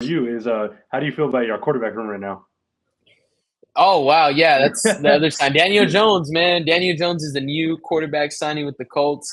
you is how do you feel about your quarterback room right now? Oh wow, yeah, that's the other side. Daniel Jones, man. Daniel Jones is the new quarterback signing with the Colts.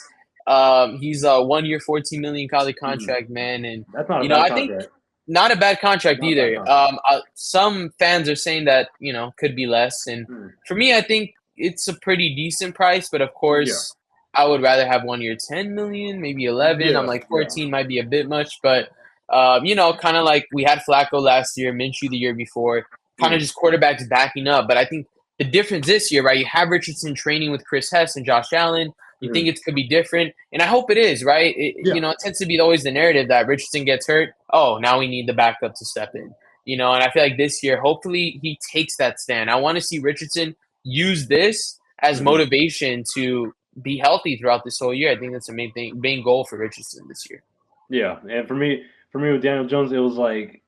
He's a 1 year, 14 million college Mhm. contract, man, and That's not a bad I think contract. not a bad contract Not a bad either. contract. Some fans are saying that could be less, and Mm. for me, I think it's a pretty decent price. But of Yeah. course, I would rather have 1 year, 10 million, maybe 11. I'm Yeah. like Yeah. 14 might be a bit much, but kind of like we had Flacco last year, Minshew the year before, kind of Mm. just quarterbacks backing up. But I think the difference this year, right? You have Richardson training with Chris Hess and Josh Allen. You think Mm. it could be different, and I hope it is, right? Yeah. It tends to be always the narrative that Richardson gets hurt. Oh, now we need the backup to step in. And I feel like this year, hopefully, he takes that stand. I want to see Richardson use this as Mhm. motivation to be healthy throughout this whole year. I think that's the main thing, main goal for Richardson this year. Yeah. And for me with Daniel Jones, it was like,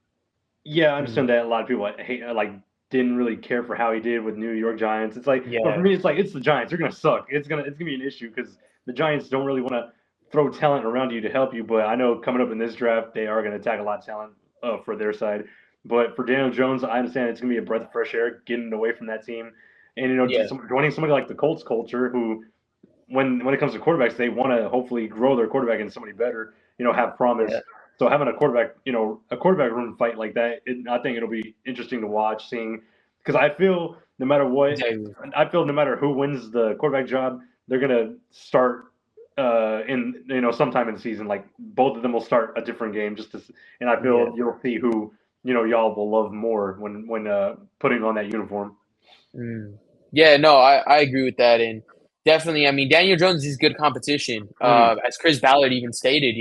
yeah, I Mhm. understand that a lot of people hate didn't really care for how he did with New York Giants. It's like, but for Yeah, me, it's like it's the Giants. They're gonna suck. It's gonna be an issue because the Giants don't really want to throw talent around you to help you. But I know coming up in this draft, they are gonna attack a lot of talent for their side. But for Daniel Jones, I understand it's gonna be a breath of fresh air getting away from that team, and just yeah, joining somebody like the Colts culture, who when it comes to quarterbacks, they want to hopefully grow their quarterback into somebody better. Have yeah. promise. So having a quarterback, a quarterback room fight like that, I think it'll be interesting to watch. Seeing because I feel no matter what, Exactly. I feel no matter who wins the quarterback job, they're gonna start in sometime in the season. Like both of them will start a different game and I Yeah. feel you'll see who y'all will love more when putting on that uniform. Mm. Yeah, no, I agree with that, and definitely, I mean, Daniel Jones is good competition. Mm, As Chris Ballard even stated,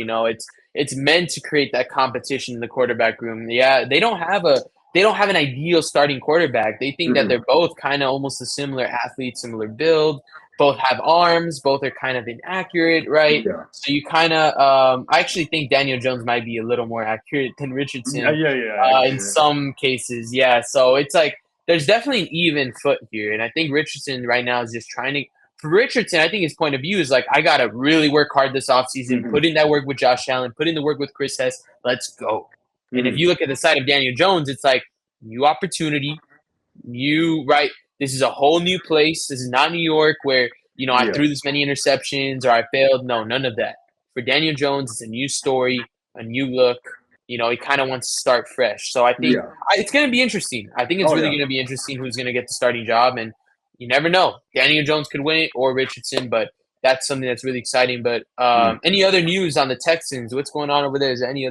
it's meant to create that competition in the quarterback room. Yeah, they don't have an ideal starting quarterback. They think that mm, they're both kind of almost a similar athlete, similar build. Both have arms. Both are kind of inaccurate, right? yeah, So you kind of, I actually think Daniel Jones might be a little more accurate than yeah, Richardson yeah, yeah. I can see in that. some cases. Yeah, so it's like there's definitely an even foot here. And I think Richardson right now is just trying to. For Richardson, I think his point of view is like, I got to really work hard this offseason, Hmm. put in that work with Josh Allen, put in the work with Chris Hess. Let's go. And if Hmm. you look at the side of Daniel Jones, it's like new opportunity, right? This is a whole new place. This is not New York where, I Yeah, threw this many interceptions or I failed. No, none of that. For Daniel Jones, it's a new story, a new look. He kind of wants to start fresh. So I think yeah. it's going to be interesting. I think it's Oh really yeah. going to be interesting who's going to get the starting job. And you never know. Daniel Jones could win it or Richardson, but that's something that's really exciting. But Mm. any other news on the Texans? What's going on over there? Is there any